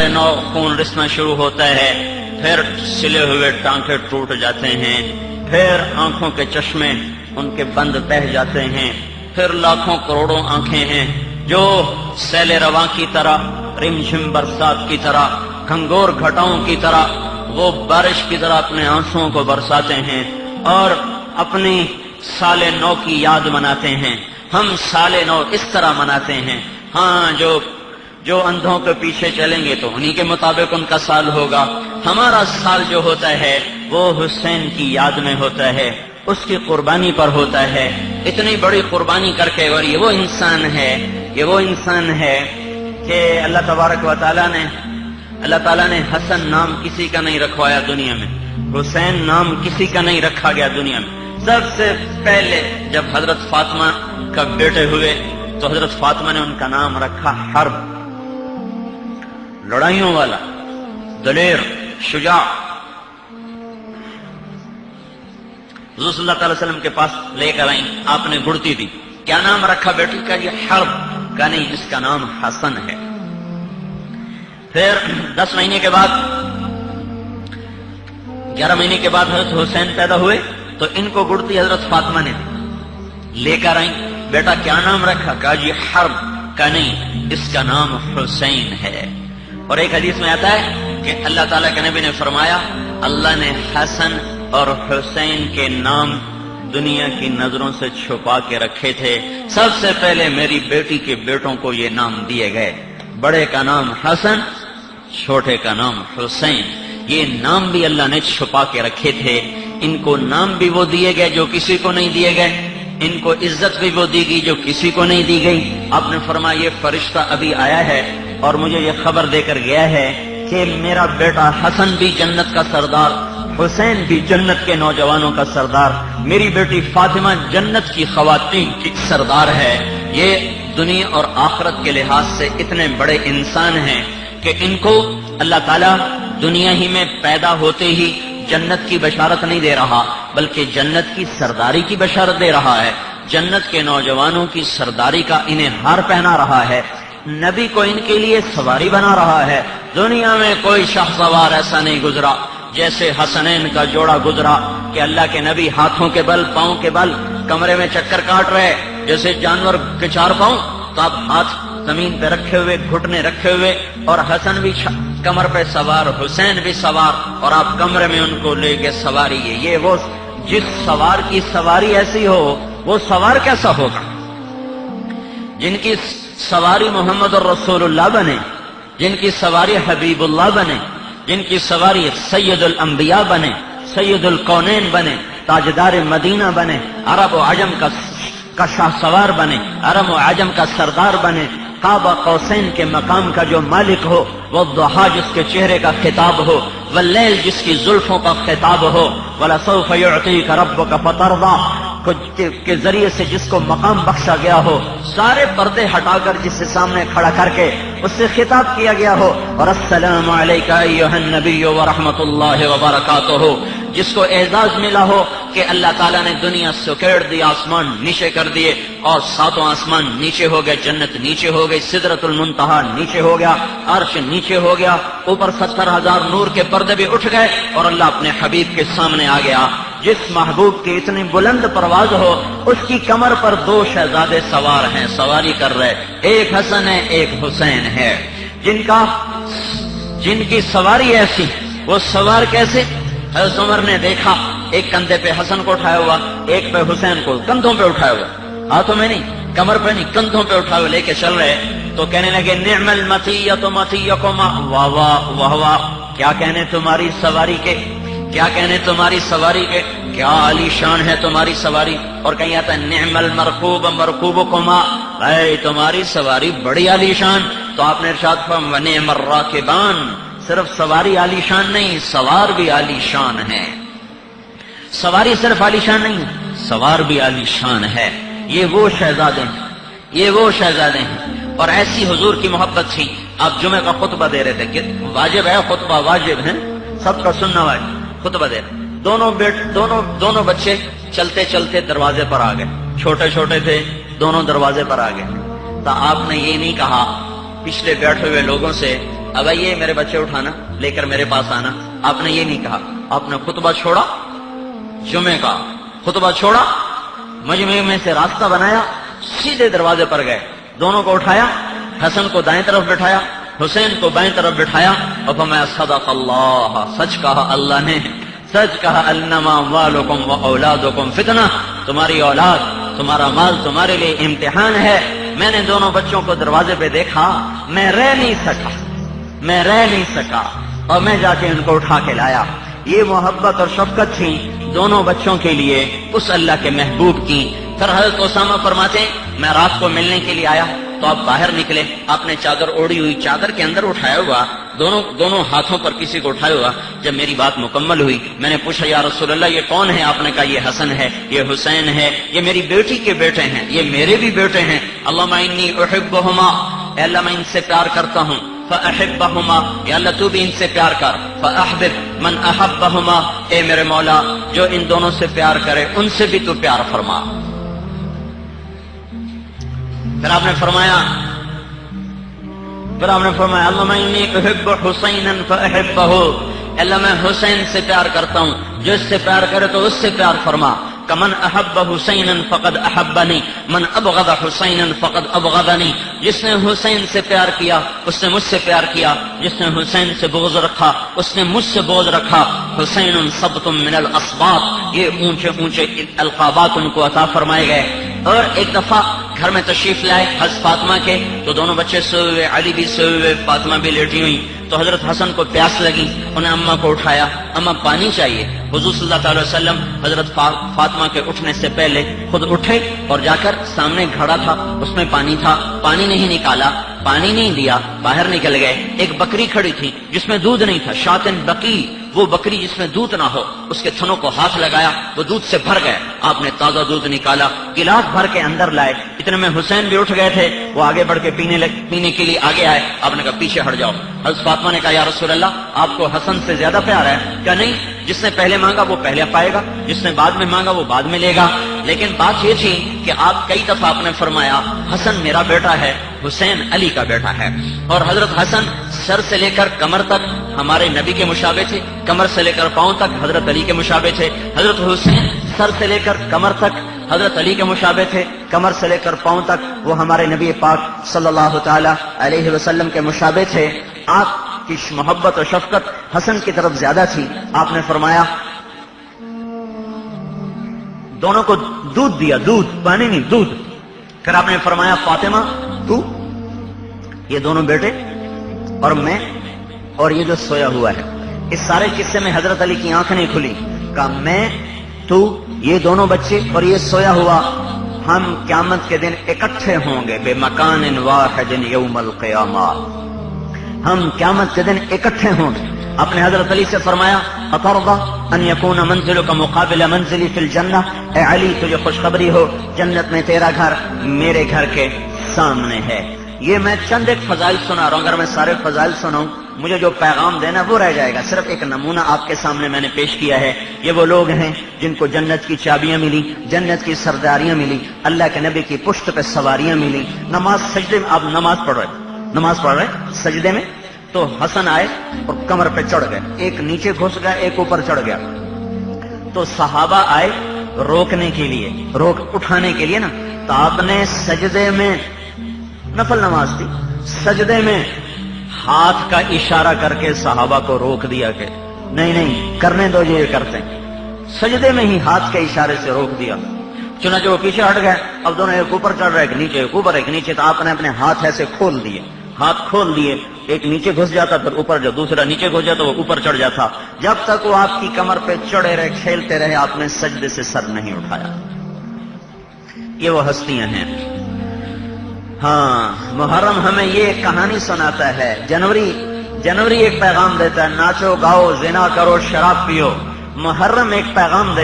سے نو خون رسنا شروع ہوتا ہے، پھر سلے ہوئے ٹانکے ٹوٹ جاتے ہیں، پھر آنکھوں کے چشمے ان کے بند بہ جاتے ہیں، پھر لاکھوں کروڑوں آنکھیں ہیں جو سیل رواں کی طرح، رم جھم برسات کی طرح، گھنگور گھٹاؤں کی طرح، وہ بارش کی طرح اپنے آنسوؤں کو برساتے ہیں اور اپنی سال نو کی یاد مناتے ہیں۔ ہم سال نو اس طرح مناتے ہیں، ہاں جو اندھوں کے پیچھے چلیں گے تو انہی کے مطابق ان کا سال ہوگا۔ ہمارا سال جو ہوتا ہے وہ حسین کی یاد میں ہوتا ہے، اس کی قربانی پر ہوتا ہے، اتنی بڑی قربانی کر کے۔ اور یہ وہ انسان ہے کہ اللہ تبارک و تعالیٰ نے حسن نام کسی کا نہیں رکھوایا دنیا میں، حسین نام کسی کا نہیں رکھا گیا دنیا میں۔ سب سے پہلے جب حضرت فاطمہ کا بیٹے ہوئے تو حضرت فاطمہ نے ان کا نام رکھا حرب، لڑائیوں والا، دلیر، شجاع۔ حضور صلی اللہ علیہ وسلم کے پاس لے کر آئیں، آپ نے گڑتی دی، کیا نام رکھا بیٹی کا؟ یہ حرب کا نہیں، اس کا نام حسن ہے۔ پھر 10 مہینے کے بعد، 11 مہینے کے بعد حضرت حسین پیدا ہوئے تو ان کو گڑتی حضرت فاطمہ نے لے کر آئیں، بیٹا کیا نام رکھا؟ کہا جی حرب کا نہیں، اس کا نام حسین ہے۔ اور ایک حدیث میں آتا ہے کہ اللہ تعالیٰ کے نبی نے فرمایا، اللہ نے حسن اور حسین کے نام دنیا کی نظروں سے چھپا کے رکھے تھے، سب سے پہلے میری بیٹی کے بیٹوں کو یہ نام دیے گئے، بڑے کا نام حسن، چھوٹے کا نام حسین۔ یہ نام بھی اللہ نے چھپا کے رکھے تھے، ان کو نام بھی وہ دیے گئے جو کسی کو نہیں دیے گئے، ان کو عزت بھی وہ دی گئی جو کسی کو نہیں دی گئی۔ آپ نے فرمایا یہ فرشتہ ابھی آیا ہے اور مجھے یہ خبر دے کر گیا ہے کہ میرا بیٹا حسن بھی جنت کا سردار، حسین بھی جنت کے نوجوانوں کا سردار، میری بیٹی فاطمہ جنت کی خواتین کی سردار ہے۔ یہ دنیا اور آخرت کے لحاظ سے اتنے بڑے انسان ہیں کہ ان کو اللہ تعالیٰ دنیا ہی میں پیدا ہوتے ہی جنت کی بشارت نہیں دے رہا بلکہ جنت کی سرداری کی بشارت دے رہا ہے، جنت کے نوجوانوں کی سرداری کا انہیں ہار پہنا رہا ہے، نبی کو ان کے لیے سواری بنا رہا ہے۔ دنیا میں کوئی شاہ سوار ایسا نہیں گزرا جیسے حسنین کا جوڑا گزرا کہ اللہ کے نبی ہاتھوں کے بل، پاؤں کے بل کمرے میں چکر کاٹ رہے جیسے جانور کے 4 پاؤں، تو آپ ہاتھ زمین پہ رکھے ہوئے، گھٹنے رکھے ہوئے، اور حسن بھی کمر پہ سوار، حسین بھی سوار، اور آپ کمرے میں ان کو لے کے سواری۔ یہ وہ جس سوار کی سواری ایسی ہو وہ سوار کیسا ہوگا؟ جن کی سواری محمد الرسول اللہ بنے، جن کی سواری حبیب اللہ بنے، جن کی سواری سید الانبیاء بنے، سید الکونین بنے، تاجدار مدینہ بنے، عرب و عجم کا شاہ سوار بنے، عرب و عجم کا سردار بنے، قاب قوسین کے مقام کا جو مالک ہو، والضحیٰ جس کے چہرے کا خطاب ہو، واللیل جس کی زلفوں کا خطاب ہو، وَلَسَوْفَ يُعْطِيكَ رَبُّكَ فَتَرْضَىٰ کے ذریعے سے جس کو مقام بخشا گیا ہو، سارے پردے ہٹا کر جس سے سامنے کھڑا کر کے اس سے خطاب کیا گیا ہو، اور السلام علیکہ ایھا النبی ورحمۃ اللہ وبرکاتہ، جس کو اعزاز ملا ہو کہ اللہ تعالیٰ نے دنیا سے اکھیڑ دی، آسمان نیچے کر دیے، اور 7 آسمان نیچے ہو گئے، جنت نیچے ہو گئی، سدرۃ المنتہا نیچے ہو گیا، عرش نیچے ہو گیا، اوپر 70,000 نور کے پردے بھی اٹھ گئے اور اللہ اپنے حبیب کے سامنے آ گیا۔ جس محبوب کی اتنی بلند پرواز ہو، اس کی کمر پر 2 شہزادے سوار ہیں، سواری کر رہے، ایک حسن ہے ایک حسین ہے، جن کی سواری ایسی، وہ سوار کیسے؟ حضرت عمر نے دیکھا ایک کندھے پہ حسن کو اٹھایا ہوا، ایک پہ حسین کو، کندھوں پہ اٹھایا ہوا، ہاتھوں میں نہیں، کمر پہ نہیں، کندھوں پہ اٹھائے ہوئے لے کے چل رہے، تو کہنے لگے نعم المطیۃ مطیکما، واہ واہ واہ واہ، کیا کہنے تمہاری سواری کے، کیا کہنے تمہاری سواری کے، کیا عالی شان ہے تمہاری سواری۔ اور کہیں آتا ہے نعم المرکوب مرکوبکما، اے تمہاری سواری بڑی عالی شان۔ تو آپ نے ارشاد فرمایا ونعم الراکبان، صرف سواری عالی شان نہیں، سوار بھی عالی شان ہے، سواری صرف عالی شان نہیں ہے، سوار بھی عالی شان ہے۔ یہ وہ شہزادے ہیں، یہ وہ شہزادے ہیں، اور ایسی حضور کی محبت تھی۔ آپ جمعہ کا خطبہ دے رہے تھے کہ واجب ہے خطبہ، واجب ہے سب کا سننا، واجب خطبہ دے رہے، دونوں بچے چلتے چلتے دروازے پر آ گئے، چھوٹے چھوٹے تھے، دونوں دروازے پر آ گئے۔ تو آپ نے یہ نہیں کہا پچھلے بیٹھے ہوئے لوگوں سے اب یہ میرے بچے اٹھانا لے کر میرے پاس آنا. آپ نے یہ نہیں کہا, آپ نے خطبہ چھوڑا, جمعے کا خطبہ چھوڑا, مجمع میں سے راستہ بنایا, سیدھے دروازے پر گئے, دونوں کو اٹھایا, حسن کو دائیں طرف بٹھایا, حسین کو بائیں طرف بٹھایا, اور فرمایا صدق اللہ, سچ کہا اللہ نے, سچ کہا, انما اموالکم و اولادکم فتنہ, تمہاری اولاد تمہارا مال تمہارے لیے امتحان ہے. میں نے دونوں بچوں کو دروازے پہ دیکھا, میں رہ نہیں سکا اور میں جا کے ان کو اٹھا کے لایا. یہ محبت اور شفقت تھی دونوں بچوں کے لیے اس اللہ کے محبوب کی. پھر حضرت اسامہ فرماتے ہیں میں رات کو ملنے کے لیے آیا تو آپ باہر نکلے, آپ نے چادر اوڑھی ہوئی, چادر کے اندر اٹھایا ہوا, دونوں ہاتھوں پر کسی کو اٹھایا ہوا. جب میری بات مکمل ہوئی میں نے پوچھا یا رسول اللہ یہ کون ہے؟ آپ نے کہا یہ حسن ہے, یہ حسین ہے, یہ میری بیٹی کے بیٹے ہیں, یہ میرے بھی بیٹے ہیں. اللہم انی احبہما, اے اللہ میں ان سے پیار کرتا ہوں. فاحبہما, یا اللہ تو بھی ان سے پیار کر. فاحبب من احبہما, اے میرے مولا جو ان دونوں سے پیار کرے ان سے بھی تو پیار فرما. پھر آپ نے فرمایا اللہم انی احب حسینا فاحبہ, اللہ میں حسین سے پیار کرتا ہوں, جو اس سے پیار کرے تو اس سے پیار فرما. کمن احب حسینا فقد احبنی من ابغض حسینا فقد ابغضنی, جس نے حسین سے پیار کیا اس نے مجھ سے پیار کیا, جس نے حسین سے بغض رکھا اس نے مجھ سے بغض رکھا. حسین سبط من الاسباط, یہ اونچے اونچے القابات ان کو عطا فرمائے گئے. اور ایک دفعہ گھر میں تشریف لائے حضرت فاطمہ کے, تو دونوں بچے سوئے ہوئے, علی بھی سوئے ہوئے, فاطمہ بھی لیٹی ہوئی. تو حضرت حسن کو پیاس لگی, انہیں اماں کو اٹھایا, اماں پانی چاہیے. حضور صلی اللہ تعالی وسلم حضرت فاطمہ کے اٹھنے سے پہلے خود اٹھے اور جا کر سامنے گھڑا تھا اس میں پانی تھا, پانی نہیں نکالا, پانی نہیں دیا, باہر نکل گئے. ایک بکری کھڑی تھی جس میں دودھ نہیں تھا, شاتن بقی, وہ بکری جس میں دودھ نہ ہو, اس کے تھنوں کو ہاتھ لگایا, وہ دودھ سے بھر گئے. آپ نے تازہ دودھ نکالا, گلاس بھر کے اندر لائے. اتنے میں حسین بھی اٹھ گئے تھے, وہ آگے بڑھ کے پینے کے لیے آگے آئے. آپ نے کہا پیچھے ہٹ جاؤ. حضرت فاطمہ نے کہا یا رسول اللہ آپ کو حسن سے زیادہ پیار ہے؟ کیا نہیں, جس نے پہلے مانگا وہ پہلے پائے گا, جس نے بعد میں مانگا وہ بعد میں لے گا. لیکن بات یہ تھی کہ آپ کئی دفعہ آپ نے فرمایا حسن میرا بیٹا ہے, حسین علی کا بیٹا ہے. اور حضرت حسن سر سے لے کر کمر تک ہمارے نبی کے مشابہ تھے, کمر سے لے کر پاؤں تک حضرت علی کے مشابہ تھے. حضرت حسین سر سے لے کر کمر تک حضرت علی کے مشابہ تھے, کمر سے لے کر پاؤں تک وہ ہمارے نبی پاک صلی اللہ تعالی علیہ وسلم کے مشابہ تھے. آپ کی محبت اور شفقت حسن کی طرف زیادہ تھی. آپ نے فرمایا دونوں کو دودھ دیا, دودھ, پانی نہیں, دودھ. پھر آپ نے فرمایا فاطمہ تو, یہ دونوں بیٹے اور میں اور یہ جو سویا ہوا ہے. اس سارے قصے میں حضرت علی کی آنکھ نہیں کھلی. کہا میں, تو, یہ دونوں بچے اور یہ سویا ہوا, ہم قیامت کے دن اکٹھے ہوں گے بے مکان واحد یوم القیامہ, ہم قیامت کے دن اکٹھے ہوں گے. آپ نے حضرت علی سے فرمایا اترضى ان يكون منزلك مقابل منزلي في الجنہ, اے علی تجھے خوشخبری ہو جنت میں تیرا گھر میرے گھر کے سامنے ہے. یہ میں چند ایک فضائل سنا رہا ہوں, اگر میں سارے فضائل سناؤں مجھے جو پیغام دینا وہ رہ جائے گا. صرف ایک نمونہ آپ کے سامنے میں نے پیش کیا ہے. یہ وہ لوگ ہیں جن کو جنت کی چابیاں ملی, جنت کی سرداریاں ملی, اللہ کے نبی کی پشت پہ سواریاں ملی. نماز سجدے میں, آپ نماز پڑھ رہے سجدے میں, تو حسن آئے اور کمر پہ چڑھ گئے, ایک نیچے گھس گیا ایک اوپر چڑھ گیا. تو صحابہ آئے روکنے کے لیے, اٹھانے کے لیے نا. تو آپ نے سجدے میں, نفل نماز تھی, سجدے میں ہاتھ کا اشارہ کر کے صحابہ کو روک دیا کہ نہیں کرنے دو, یہ کرتے ہیں. سجدے میں ہی ہاتھ کے اشارے سے روک دیا. چنانچہ وہ پیچھے ہٹ گئے. اب دونوں ایک اوپر چڑھ رہے, ایک نیچے, ایک اوپر ایک نیچے. تو آپ نے اپنے ہاتھ ایسے کھول دیے, ہاتھ کھول دیے, ایک نیچے گھس جاتا پھر اوپر, جب دوسرا نیچے گھس جاتا وہ اوپر چڑھ جاتا. جب تک وہ آپ کی کمر پہ چڑھے رہے, کھیلتے رہے, آپ نے سجدے سے سر نہیں اٹھایا. یہ وہ ہستیاں ہیں. ہاں, محرم ہمیں یہ کہانی سناتا ہے. جنوری ایک پیغام دیتا ہے, ناچو گاؤ زنا کرو شراب پیو. محرم ایک پیغام